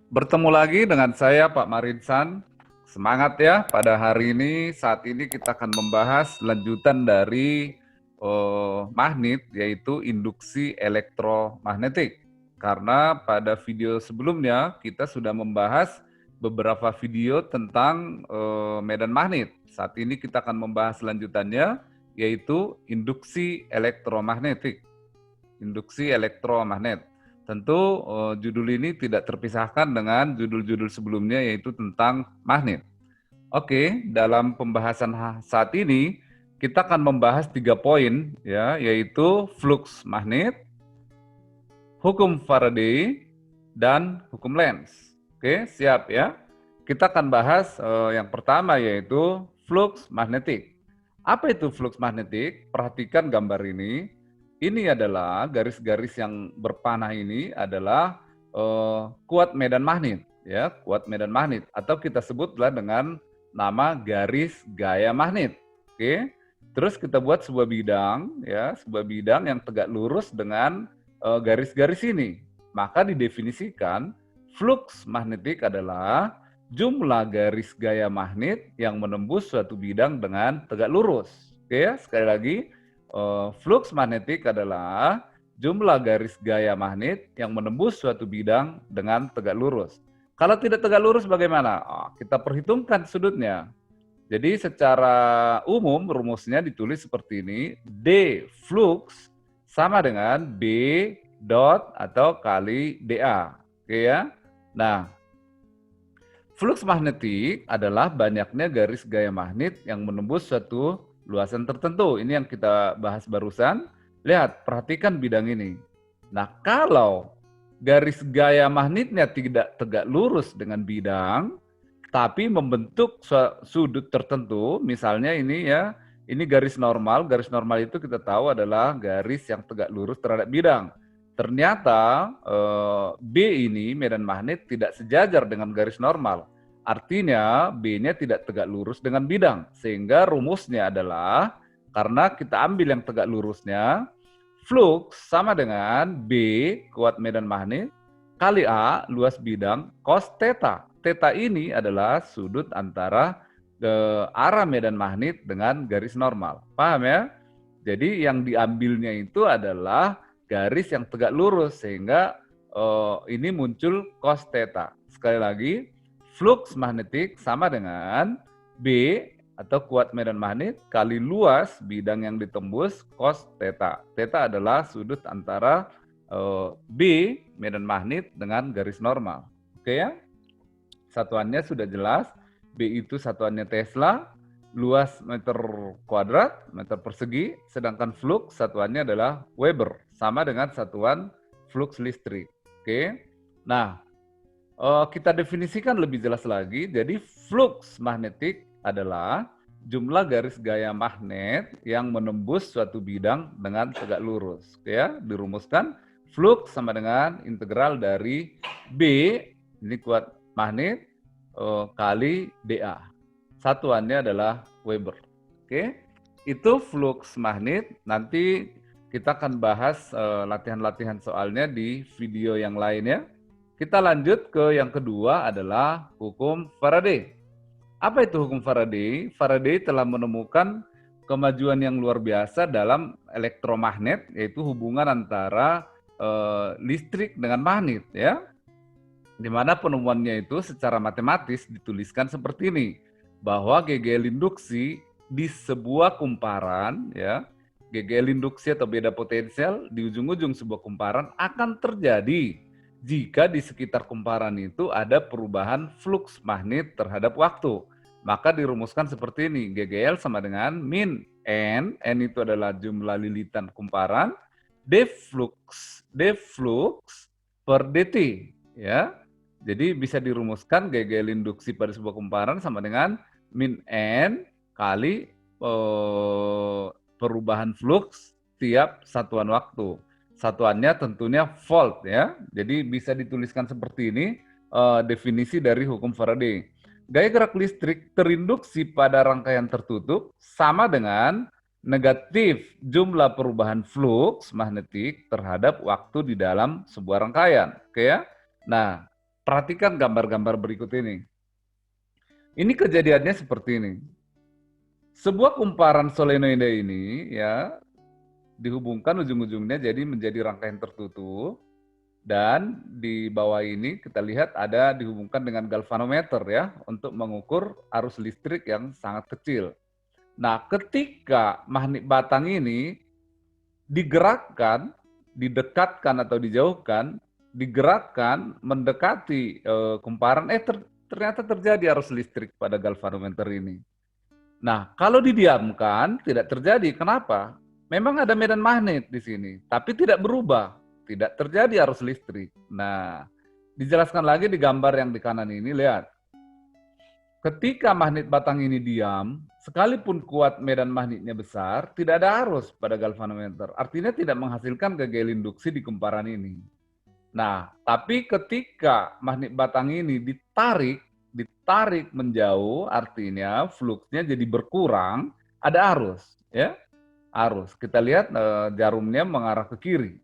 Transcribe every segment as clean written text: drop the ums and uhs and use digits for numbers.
Bertemu lagi dengan saya Pak Marinsan. Semangat ya pada hari ini. Saat ini kita akan membahas lanjutan dari magnet, yaitu induksi elektromagnetik. Karena pada video sebelumnya kita sudah membahas beberapa video tentang medan magnet. Saat ini kita akan membahas lanjutannya, yaitu induksi elektromagnetik. Induksi elektromagnet. Tentu judul ini tidak terpisahkan dengan judul-judul sebelumnya, yaitu tentang magnet. Oke, dalam pembahasan saat ini kita akan membahas 3 poin, ya, yaitu flux magnet, hukum Faraday, dan hukum Lenz. Oke, siap ya. Kita akan bahas yang pertama, yaitu flux magnetik. Apa itu flux magnetik? Perhatikan gambar ini. Ini adalah garis-garis yang berpanah, ini adalah kuat medan magnet, ya, kuat medan magnet, atau kita sebutlah dengan nama garis gaya magnet. Oke. Terus kita buat sebuah bidang, ya, sebuah bidang yang tegak lurus dengan garis-garis ini. Maka didefinisikan flux magnetik adalah jumlah garis gaya magnet yang menembus suatu bidang dengan tegak lurus. Oke ya, sekali lagi, flux magnetik adalah jumlah garis gaya magnet yang menembus suatu bidang dengan tegak lurus. Kalau tidak tegak lurus bagaimana? Kita perhitungkan sudutnya. Jadi secara umum rumusnya ditulis seperti ini, D flux sama dengan B dot atau kali dA. Oke ya. Nah, flux magnetik adalah banyaknya garis gaya magnet yang menembus suatu luasan tertentu. Ini yang kita bahas barusan. Lihat, perhatikan bidang ini. Nah, kalau garis gaya magnetnya tidak tegak lurus dengan bidang, tapi membentuk sudut tertentu, misalnya ini ya, ini garis normal. Garis normal itu kita tahu adalah garis yang tegak lurus terhadap bidang. Ternyata B ini, medan magnet, tidak sejajar dengan garis normal. Artinya B-nya tidak tegak lurus dengan bidang. Sehingga rumusnya adalah, karena kita ambil yang tegak lurusnya, flux sama dengan B, kuat medan magnet, kali A, luas bidang, cos theta. Theta ini adalah sudut antara arah medan magnet dengan garis normal. Paham ya? Jadi yang diambilnya itu adalah garis yang tegak lurus, sehingga ini muncul cos theta. Sekali lagi, flux magnetik sama dengan B atau kuat medan magnet kali luas bidang yang ditembus cos theta. Theta adalah sudut antara B, medan magnet, dengan garis normal. Oke ya? Satuannya sudah jelas. B itu satuannya Tesla, luas meter kuadrat, meter persegi, sedangkan flux satuannya adalah Weber, sama dengan satuan flux listrik. Oke. Nah, kita definisikan lebih jelas lagi. Jadi flux magnetik adalah jumlah garis gaya magnet yang menembus suatu bidang dengan tegak lurus. Oke ya, dirumuskan flux sama dengan integral dari B, ini kuat magnet, kali dA. Satuannya adalah Weber. Oke, itu flux magnet. Nanti kita akan bahas latihan-latihan soalnya di video yang lainnya. Kita lanjut ke yang kedua, adalah hukum Faraday. Apa itu hukum Faraday? Faraday telah menemukan kemajuan yang luar biasa dalam elektromagnet, yaitu hubungan antara listrik dengan magnet, ya. Di mana penemuannya itu secara matematis dituliskan seperti ini, bahwa GGL induksi di sebuah kumparan, ya, GGL induksi atau beda potensial di ujung-ujung sebuah kumparan akan terjadi jika di sekitar kumparan itu ada perubahan flux magnet terhadap waktu. Maka dirumuskan seperti ini, GGL sama dengan min N itu adalah jumlah lilitan kumparan, D flux per dt, ya. Jadi bisa dirumuskan GGL induksi pada sebuah kumparan sama dengan min N kali perubahan flux tiap satuan waktu. Satuannya tentunya volt, ya. Jadi bisa dituliskan seperti ini definisi dari hukum Faraday. Gaya gerak listrik terinduksi pada rangkaian tertutup sama dengan negatif jumlah perubahan flux magnetik terhadap waktu di dalam sebuah rangkaian. Oke ya. Nah, perhatikan gambar-gambar berikut ini. Ini kejadiannya seperti ini. Sebuah kumparan solenoide ini ya dihubungkan ujung-ujungnya jadi menjadi rangkaian tertutup, dan di bawah ini kita lihat ada dihubungkan dengan galvanometer ya untuk mengukur arus listrik yang sangat kecil. Nah, ketika magnet batang ini digerakkan, didekatkan atau dijauhkan, digerakkan mendekati kumparan, ternyata terjadi arus listrik pada galvanometer ini. Nah, kalau didiamkan tidak terjadi. Kenapa? Memang ada medan magnet di sini, tapi tidak berubah, tidak terjadi arus listrik. Nah, dijelaskan lagi di gambar yang di kanan ini, lihat. Ketika magnet batang ini diam, sekalipun kuat medan magnetnya besar, tidak ada arus pada galvanometer. Artinya tidak menghasilkan gegel induksi di kumparan ini. Nah, tapi ketika magnet batang ini ditarik menjauh, artinya fluksnya jadi berkurang, ada arus, ya, arus. Kita lihat jarumnya mengarah ke kiri.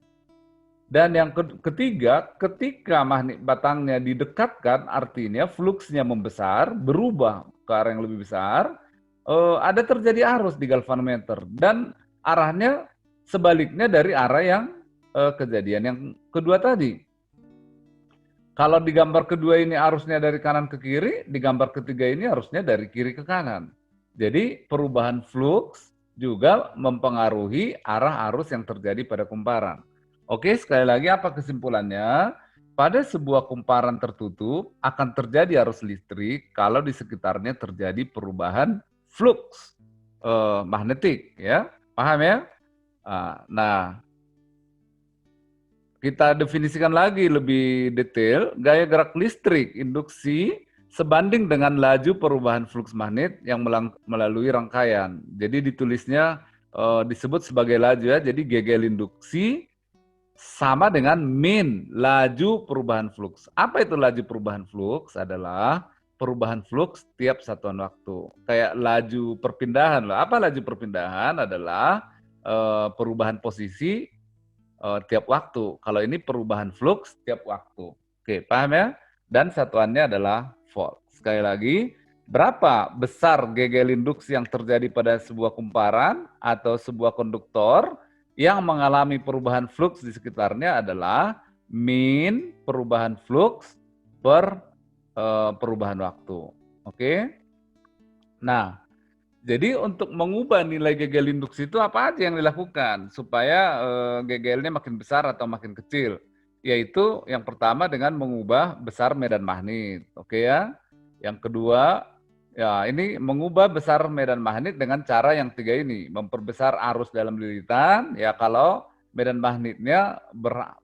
Dan yang ketiga, ketika magnet batangnya didekatkan, artinya fluksnya membesar, berubah ke arah yang lebih besar, ada terjadi arus di galvanometer dan arahnya sebaliknya dari arah yang kejadian yang kedua tadi. Kalau di gambar kedua ini arusnya dari kanan ke kiri, di gambar ketiga ini arusnya dari kiri ke kanan. Jadi perubahan flux juga mempengaruhi arah arus yang terjadi pada kumparan. Oke, sekali lagi apa kesimpulannya? Pada sebuah kumparan tertutup akan terjadi arus listrik kalau di sekitarnya terjadi perubahan flux magnetik, ya. Paham ya? Nah, kita definisikan lagi lebih detail, gaya gerak listrik induksi sebanding dengan laju perubahan flux magnet yang melalui rangkaian. Jadi ditulisnya disebut sebagai laju ya, jadi gegel induksi sama dengan min, laju perubahan flux. Apa itu laju perubahan flux? Adalah perubahan flux tiap satuan waktu. Kayak laju perpindahan loh. Apa laju perpindahan? Adalah perubahan posisi tiap waktu. Kalau ini perubahan flux tiap waktu. Oke, paham ya? Dan satuannya adalah volt. Sekali lagi, berapa besar gegel induksi yang terjadi pada sebuah kumparan atau sebuah konduktor yang mengalami perubahan flux di sekitarnya adalah min perubahan flux per perubahan waktu. Oke? Nah, jadi untuk mengubah nilai gegel induksi itu apa aja yang dilakukan supaya gegelnya makin besar atau makin kecil? Yaitu yang pertama dengan mengubah besar medan magnet, oke ya. Yang kedua, ya ini mengubah besar medan magnet dengan cara yang tiga ini, memperbesar arus dalam lilitan, ya kalau medan magnetnya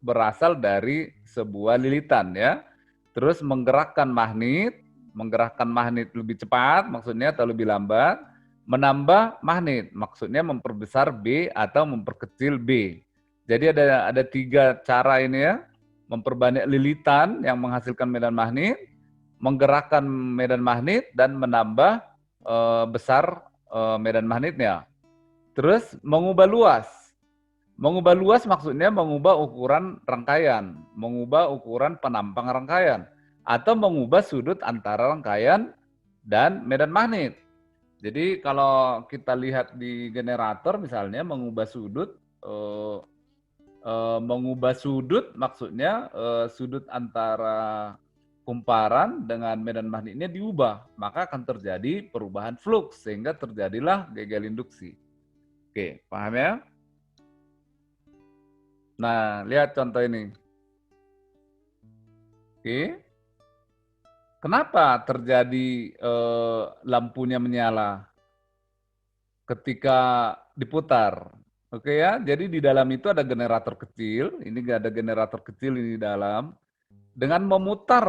berasal dari sebuah lilitan ya. Terus menggerakkan magnet lebih cepat maksudnya atau lebih lambat. Menambah magnet, maksudnya memperbesar B atau memperkecil B. Jadi ada tiga cara ini ya, memperbanyak lilitan yang menghasilkan medan magnet, menggerakkan medan magnet, dan menambah besar medan magnetnya. Terus mengubah luas. Mengubah luas maksudnya mengubah ukuran rangkaian, mengubah ukuran penampang rangkaian, atau mengubah sudut antara rangkaian dan medan magnet. Jadi kalau kita lihat di generator misalnya mengubah sudut maksudnya sudut antara kumparan dengan medan magnetnya diubah, maka akan terjadi perubahan flux sehingga terjadilah gegel induksi. Oke, paham ya? Nah, lihat contoh ini. Oke. Kenapa terjadi lampunya menyala ketika diputar? Oke ya, jadi di dalam itu ada generator kecil, ini ada generator kecil ini di dalam. Dengan memutar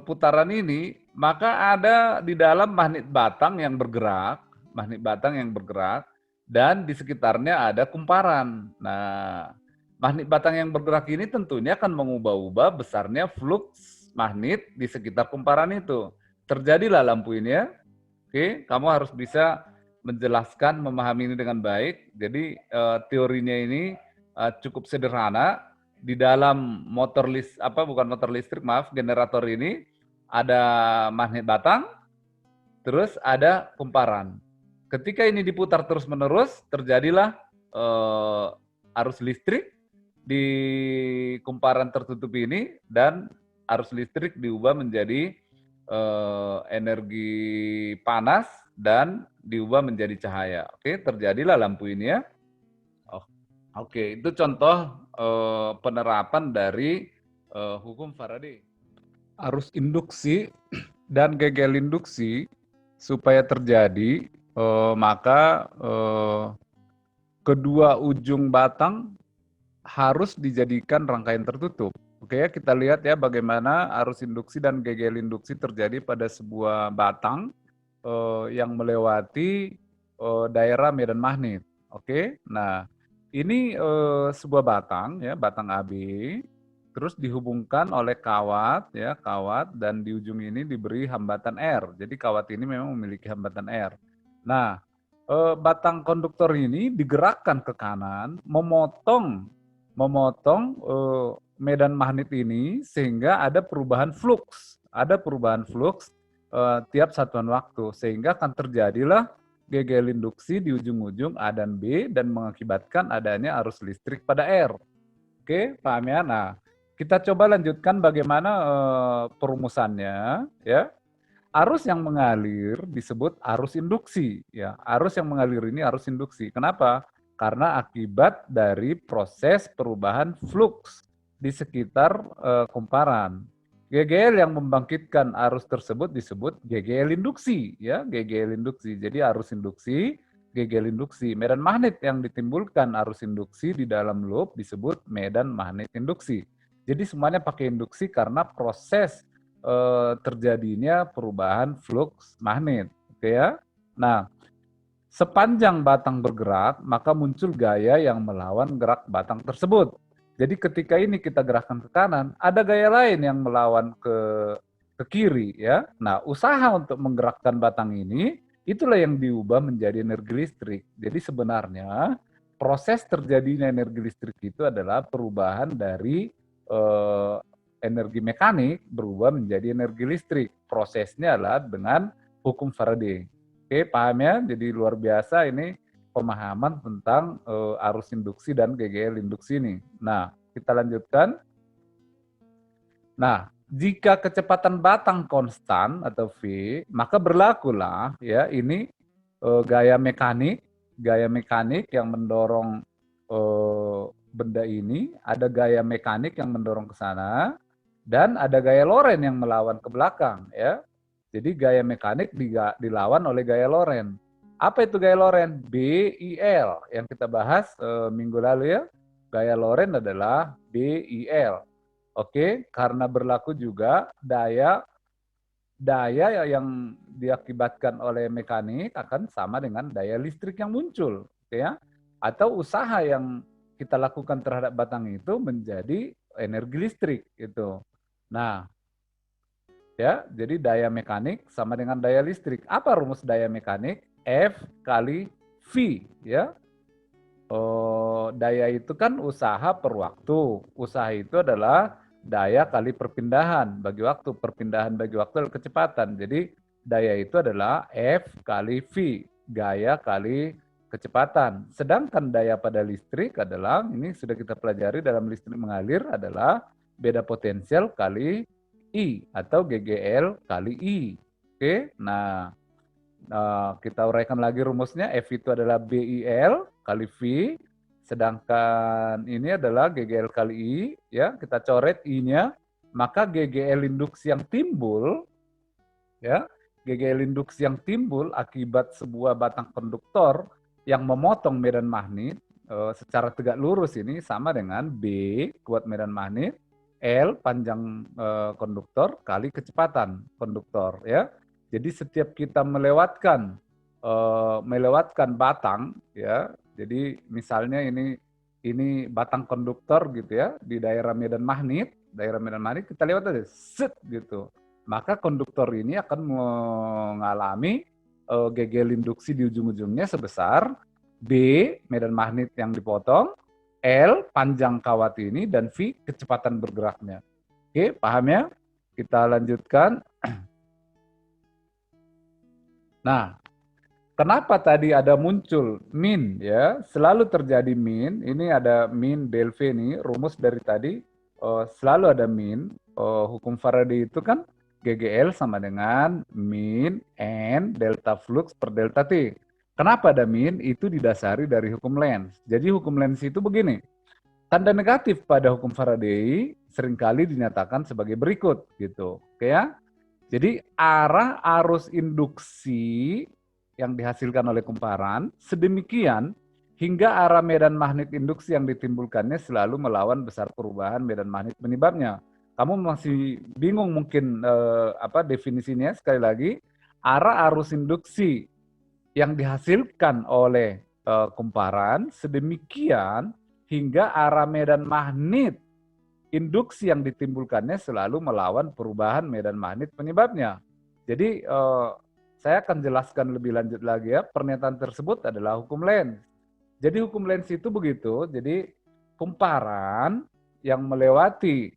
putaran ini, maka ada di dalam magnet batang yang bergerak, dan di sekitarnya ada kumparan. Nah, magnet batang yang bergerak ini tentunya akan mengubah-ubah besarnya flux magnet di sekitar kumparan itu. Terjadilah lampu ini ya. Oke, kamu harus bisa menjelaskan, memahami ini dengan baik. Jadi teorinya ini cukup sederhana. di dalam bukan motor listrik, maaf, generator ini ada magnet batang, terus ada kumparan. Ketika ini diputar terus-menerus, terjadilah arus listrik di kumparan tertutup ini, dan arus listrik diubah menjadi energi panas dan diubah menjadi cahaya. Oke, terjadilah lampu ini ya. Oke, itu contoh penerapan dari hukum Faraday. Arus induksi dan gegel induksi supaya terjadi, maka kedua ujung batang harus dijadikan rangkaian tertutup. Oke ya, kita lihat ya bagaimana arus induksi dan gegel induksi terjadi pada sebuah batang yang melewati daerah medan magnet. Oke, nah ini sebuah batang ya, batang AB, terus dihubungkan oleh kawat ya, kawat, dan di ujung ini diberi hambatan R. Jadi kawat ini memang memiliki hambatan R. Nah, batang konduktor ini digerakkan ke kanan, memotong medan magnet ini sehingga ada perubahan flux, tiap satuan waktu, sehingga akan terjadilah gegel induksi di ujung-ujung A dan B dan mengakibatkan adanya arus listrik pada R. Oke, paham ya? Nah, kita coba lanjutkan bagaimana perumusannya ya. Arus yang mengalir disebut arus induksi ya. Arus yang mengalir ini arus induksi. Kenapa? Karena akibat dari proses perubahan flux di sekitar kumparan. GGL yang membangkitkan arus tersebut disebut GGL induksi ya, GGL induksi. Jadi arus induksi, GGL induksi. Medan magnet yang ditimbulkan arus induksi di dalam loop disebut medan magnet induksi. Jadi semuanya pakai induksi karena proses terjadinya perubahan flux magnet, oke ya. Nah, sepanjang batang bergerak, maka muncul gaya yang melawan gerak batang tersebut. Jadi ketika ini kita gerakkan ke kanan, ada gaya lain yang melawan ke kiri ya. Nah, usaha untuk menggerakkan batang ini, itulah yang diubah menjadi energi listrik. Jadi sebenarnya proses terjadinya energi listrik itu adalah perubahan dari energi mekanik berubah menjadi energi listrik. Prosesnya adalah dengan hukum Faraday. Oke, paham ya? Jadi luar biasa ini pemahaman tentang arus induksi dan GGL induksi ini. Nah, kita lanjutkan. Nah, jika kecepatan batang konstan atau V, maka berlakulah ya ini gaya mekanik yang mendorong benda ini, ada gaya mekanik yang mendorong ke sana, dan ada gaya Lorentz yang melawan ke belakang ya. Jadi gaya mekanik dilawan oleh gaya Lorentz. Apa itu gaya Lorentz? BIL yang kita bahas minggu lalu ya. Gaya Lorentz adalah BIL. Oke, karena berlaku juga daya yang diakibatkan oleh mekanik akan sama dengan daya listrik yang muncul, ya. Atau usaha yang kita lakukan terhadap batang itu menjadi energi listrik itu. Nah, ya, jadi daya mekanik sama dengan daya listrik. Apa rumus daya mekanik? F kali V, ya. Daya itu kan usaha per waktu. Usaha itu adalah daya kali perpindahan bagi waktu. Perpindahan bagi waktu adalah kecepatan. Jadi daya itu adalah F kali V, gaya kali kecepatan. Sedangkan daya pada listrik adalah, ini sudah kita pelajari dalam listrik mengalir, adalah beda potensial kali I atau GGL kali I. Oke, nah kita uraikan lagi rumusnya. F itu adalah BIL kali V, sedangkan ini adalah GGL kali I, ya. Kita coret I-nya, maka GGL induksi yang timbul, ya, GGL induksi yang timbul akibat sebuah batang konduktor yang memotong medan magnet secara tegak lurus ini sama dengan B kuat medan magnet, L panjang konduktor kali kecepatan konduktor, ya. Jadi setiap kita melewatkan batang, ya. Jadi misalnya ini batang konduktor gitu ya di daerah medan magnet kita lewat aja set gitu. Maka konduktor ini akan mengalami gegel induksi di ujung-ujungnya sebesar B medan magnet yang dipotong L panjang kawat ini, dan V kecepatan bergeraknya. Oke, paham ya? Kita lanjutkan. Nah, kenapa tadi ada muncul min ya? Selalu terjadi min. Ini ada min del V nih, rumus dari tadi selalu ada min. Hukum Faraday itu kan GGL sama dengan min N delta flux per delta T. Kenapa ada min? Itu didasari dari hukum Lenz. Jadi hukum Lenz itu begini. Tanda negatif pada hukum Faraday seringkali dinyatakan sebagai berikut gitu. Oke ya? Jadi arah arus induksi yang dihasilkan oleh kumparan sedemikian hingga arah medan magnet induksi yang ditimbulkannya selalu melawan besar perubahan medan magnet penyebabnya. Kamu masih bingung mungkin apa definisinya? Sekali lagi, arah arus induksi yang dihasilkan oleh kumparan sedemikian hingga arah medan magnet induksi yang ditimbulkannya selalu melawan perubahan medan magnet penyebabnya. Jadi saya akan jelaskan lebih lanjut lagi ya. Pernyataan tersebut adalah hukum Lenz. Jadi hukum Lenz itu begitu. Jadi kumparan yang melewati,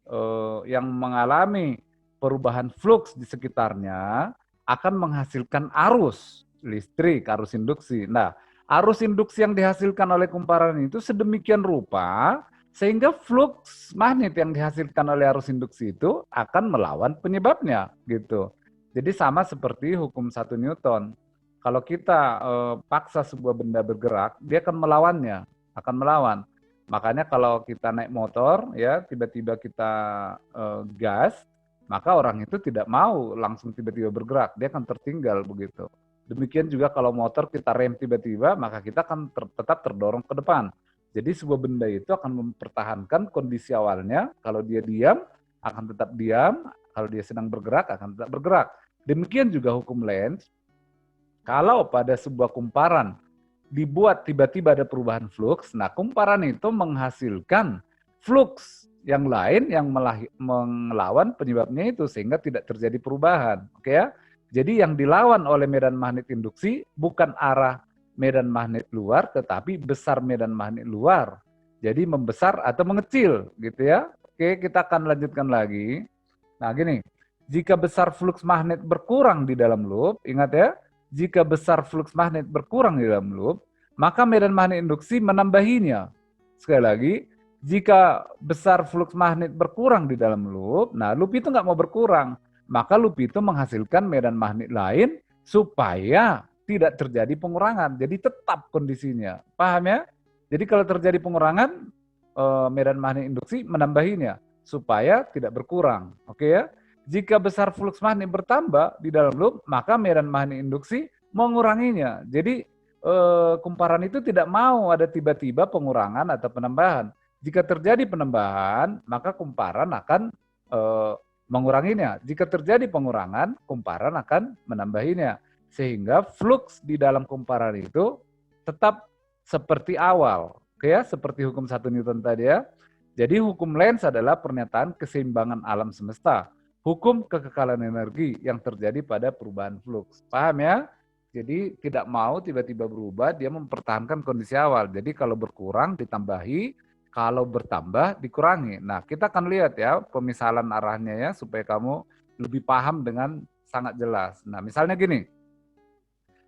yang mengalami perubahan flux di sekitarnya akan menghasilkan arus listrik, arus induksi. Nah, arus induksi yang dihasilkan oleh kumparan itu sedemikian rupa sehingga flux magnet yang dihasilkan oleh arus induksi itu akan melawan penyebabnya gitu. Jadi sama seperti hukum 1 Newton. Kalau kita paksa sebuah benda bergerak, dia akan melawannya, akan melawan. Makanya kalau kita naik motor ya tiba-tiba kita gas, maka orang itu tidak mau langsung tiba-tiba bergerak, dia akan tertinggal begitu. Demikian juga kalau motor kita rem tiba-tiba, maka kita akan tetap terdorong ke depan. Jadi sebuah benda itu akan mempertahankan kondisi awalnya. Kalau dia diam, akan tetap diam. Kalau dia sedang bergerak, akan tetap bergerak. Demikian juga hukum Lenz. Kalau pada sebuah kumparan dibuat tiba-tiba ada perubahan flux, nah kumparan itu menghasilkan flux yang lain yang melawan penyebabnya itu sehingga tidak terjadi perubahan. Oke ya? Jadi yang dilawan oleh medan magnet induksi bukan arah medan magnet luar, tetapi besar medan magnet luar. Jadi membesar atau mengecil, gitu ya. Oke, kita akan lanjutkan lagi. Nah, gini, jika besar flux magnet berkurang di dalam loop, ingat ya, jika besar flux magnet berkurang di dalam loop, maka medan magnet induksi menambahinya. Sekali lagi, jika besar flux magnet berkurang di dalam loop, nah loop itu nggak mau berkurang, maka loop itu menghasilkan medan magnet lain supaya tidak terjadi pengurangan. Jadi tetap kondisinya. Paham ya? Jadi kalau terjadi pengurangan, medan magnet induksi menambahinya supaya tidak berkurang. Oke ya? Jika besar flux magnet bertambah di dalam loop, maka medan magnet induksi menguranginya. Jadi kumparan itu tidak mau ada tiba-tiba pengurangan atau penambahan. Jika terjadi penambahan, maka kumparan akan menguranginya. Jika terjadi pengurangan, kumparan akan menambahinya. Sehingga flux di dalam kumparan itu tetap seperti awal. Oke ya, seperti hukum 1 Newton tadi ya. Jadi hukum Lenz adalah pernyataan keseimbangan alam semesta. Hukum kekekalan energi yang terjadi pada perubahan flux. Paham ya? Jadi tidak mau tiba-tiba berubah, dia mempertahankan kondisi awal. Jadi kalau berkurang ditambahi, kalau bertambah dikurangi. Nah, kita akan lihat ya pemisalan arahnya ya supaya kamu lebih paham dengan sangat jelas. Nah, misalnya gini.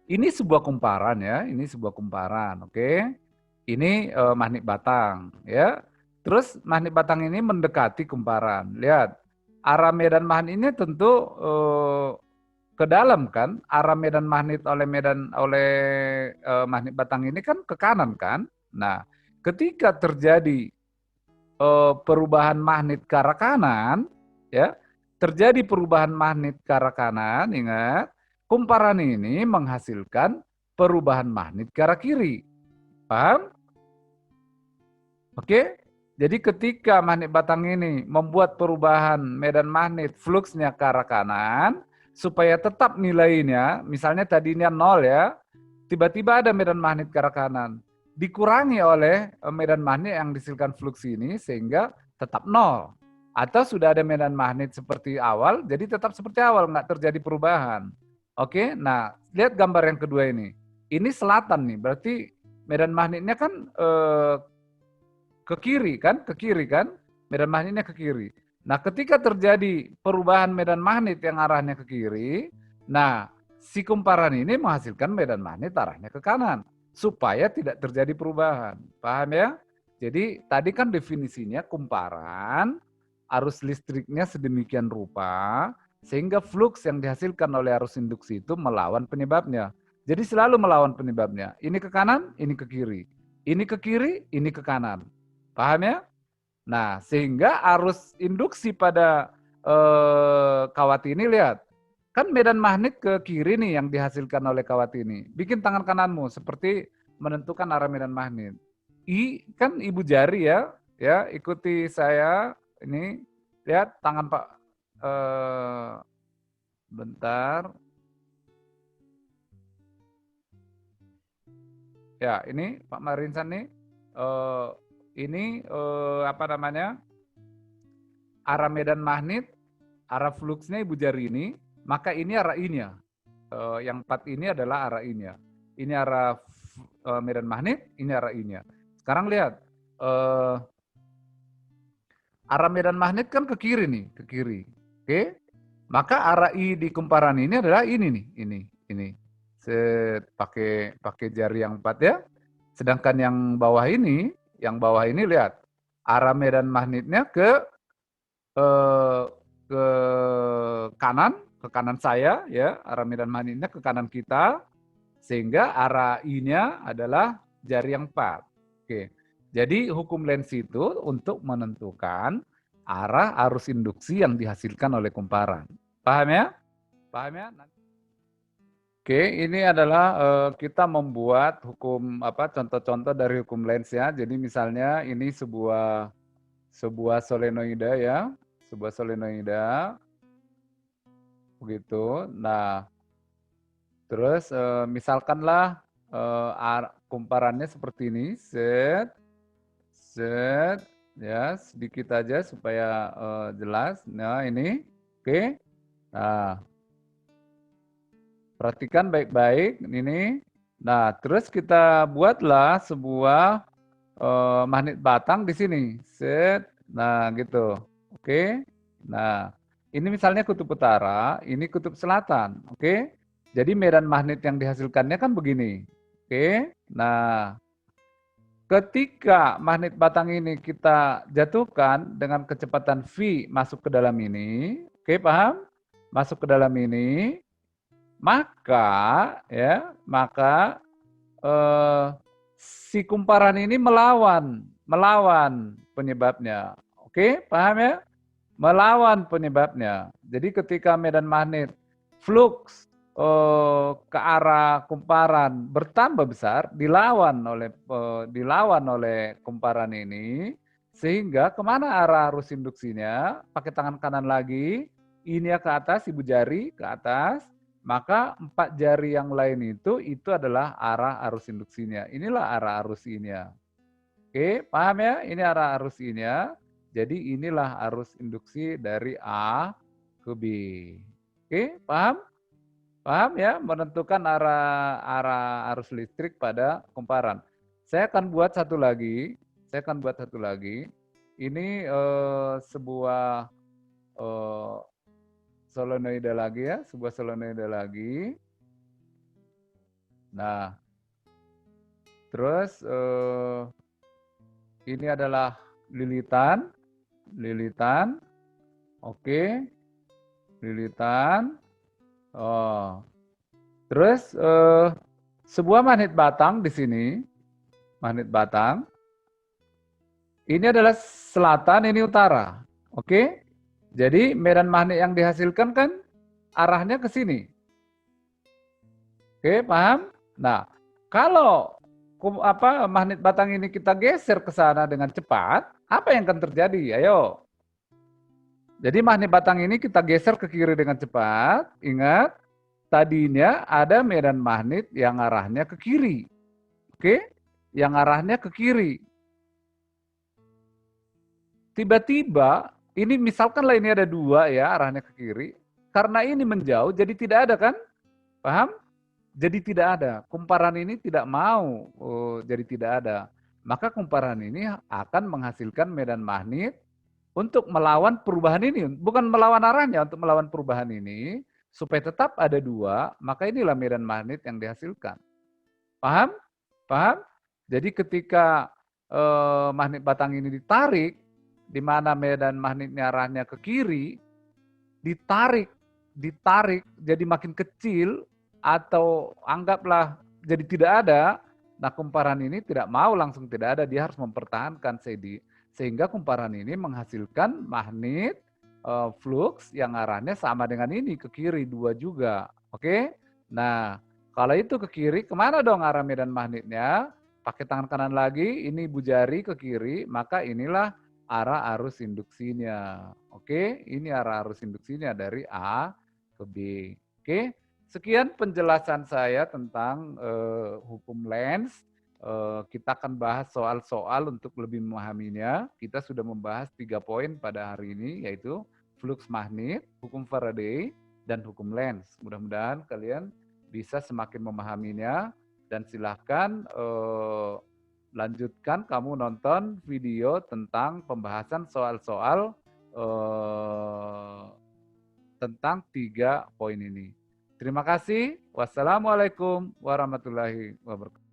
Ini sebuah kumparan ya, ini sebuah kumparan, oke. Ini magnet batang ya. Terus magnet batang ini mendekati kumparan. Lihat, arah medan magnet ini tentu ke dalam kan. Arah medan magnet oleh magnet batang ini kan ke kanan kan. Nah, ketika terjadi perubahan magnet ke arah kanan, ya, terjadi perubahan magnet ke arah kanan, ingat, kumparan ini menghasilkan perubahan magnet ke arah kiri. Paham? Oke? Jadi ketika magnet batang ini membuat perubahan medan magnet fluxnya ke arah kanan, supaya tetap nilainya, misalnya tadinya 0 ya, tiba-tiba ada medan magnet ke arah kanan. Dikurangi oleh medan magnet yang dihasilkan flux ini sehingga tetap 0. Atau sudah ada medan magnet seperti awal, jadi tetap seperti awal, nggak terjadi perubahan. Oke, nah lihat gambar yang kedua ini. Ini selatan nih, berarti medan magnetnya kan ke kiri kan, medan magnetnya ke kiri. Nah, ketika terjadi perubahan medan magnet yang arahnya ke kiri, nah si kumparan ini menghasilkan medan magnet arahnya ke kanan supaya tidak terjadi perubahan. Paham ya? Jadi tadi kan definisinya kumparan arus listriknya sedemikian rupa sehingga flux yang dihasilkan oleh arus induksi itu melawan penyebabnya. Jadi selalu melawan penyebabnya. Ini ke kanan, ini ke kiri. Ini ke kiri, ini ke kanan. Paham ya? Nah, sehingga arus induksi pada kawat ini lihat. Kan medan magnet ke kiri nih yang dihasilkan oleh kawat ini. Bikin tangan kananmu seperti menentukan arah medan magnet. Kan ibu jari ya, ikuti saya ini. Lihat tangan Pak. Bentar. Ya, ini Pak Marinsan nih. Ini apa namanya? Arah medan magnet, arah fluxnya ibu jari ini, maka ini arah I-nya. Yang 4 ini adalah arah I-nya. Ini arah medan magnet, ini arah I-nya. Sekarang lihat, arah medan magnet kan ke kiri nih, ke kiri. Oke? Maka arah I di kumparan ini adalah ini nih, ini. Pakai jari yang 4 ya. Sedangkan yang bawah ini lihat, arah medan magnetnya ke kanan saya ya, arah medan magnetnya ke kanan kita, sehingga arah I-nya adalah jari yang 4. Oke. Jadi hukum Lenz itu untuk menentukan arah arus induksi yang dihasilkan oleh kumparan. Paham ya? Paham ya? Oke, ini adalah kita membuat hukum contoh-contoh dari hukum Lenz ya. Jadi misalnya ini sebuah solenoida ya, sebuah solenoida begitu. Nah, terus misalkanlah kumparannya seperti ini, set ya, sedikit aja supaya jelas. Nah, ini oke. Nah, perhatikan baik-baik ini. Nah, terus kita buatlah sebuah magnet batang di sini. Set. Nah, gitu. Oke. Nah, ini misalnya kutub utara, ini kutub selatan. Oke. Jadi medan magnet yang dihasilkannya kan begini. Oke. Nah, ketika magnet batang ini kita jatuhkan dengan kecepatan V masuk ke dalam ini. Oke, paham? Masuk ke dalam ini. Maka si kumparan ini melawan penyebabnya. Oke, paham ya? Melawan penyebabnya. Jadi ketika medan magnet flux ke arah kumparan bertambah besar, dilawan oleh kumparan ini, sehingga kemana arah arus induksinya? Pakai tangan kanan lagi, ini ke atas, ibu jari ke atas, maka 4 jari yang lain itu adalah arah arus induksinya. Inilah arah arus I-nya. Oke, paham ya? Ini arah arus I-nya. Jadi inilah arus induksi dari A ke B. Oke, paham? Paham ya? Menentukan arah arus listrik pada kumparan. Saya akan buat satu lagi. Ini sebuah solenoida lagi ya, sebuah solenoida lagi. Nah, terus ini adalah lilitan, oke, lilitan. Oh, terus sebuah magnet batang di sini, magnet batang. Ini adalah selatan, ini utara, oke. Jadi medan magnet yang dihasilkan kan arahnya ke sini. Oke, paham? Nah, kalau magnet batang ini kita geser ke sana dengan cepat, apa yang akan terjadi? Ayo. Jadi magnet batang ini kita geser ke kiri dengan cepat. Ingat, tadinya ada medan magnet yang arahnya ke kiri. Oke? Yang arahnya ke kiri. Tiba-tiba ini misalkanlah ini ada 2 ya arahnya ke kiri. Karena ini menjauh jadi tidak ada kan? Paham? Jadi tidak ada. Kumparan ini tidak mau jadi tidak ada. maka kumparan ini akan menghasilkan medan magnet untuk melawan perubahan ini, bukan melawan arahnya, untuk melawan perubahan ini, supaya tetap ada dua, maka inilah medan magnet yang dihasilkan. Paham? Paham? Jadi ketika magnet batang ini ditarik, di mana medan magnetnya arahnya ke kiri, ditarik, jadi makin kecil, atau anggaplah jadi tidak ada, nah kumparan ini tidak mau langsung tidak ada, dia harus mempertahankan sehingga kumparan ini menghasilkan magnet flux yang arahnya sama dengan ini, ke kiri dua juga. Oke? Nah, kalau itu ke kiri, kemana dong arah medan magnetnya? Pakai tangan kanan lagi, ini ibu jari ke kiri, maka inilah arah arus induksinya. Oke, ini arah arus induksinya dari A ke B. Oke, sekian penjelasan saya tentang hukum Lenz. Kita akan bahas soal-soal untuk lebih memahaminya. Kita sudah membahas 3 poin pada hari ini, yaitu flux magnet, hukum Faraday, dan hukum Lenz. Mudah-mudahan kalian bisa semakin memahaminya, dan silahkan lanjutkan kamu nonton video tentang pembahasan soal-soal tentang 3 poin ini. Terima kasih. Wassalamualaikum warahmatullahi wabarakatuh.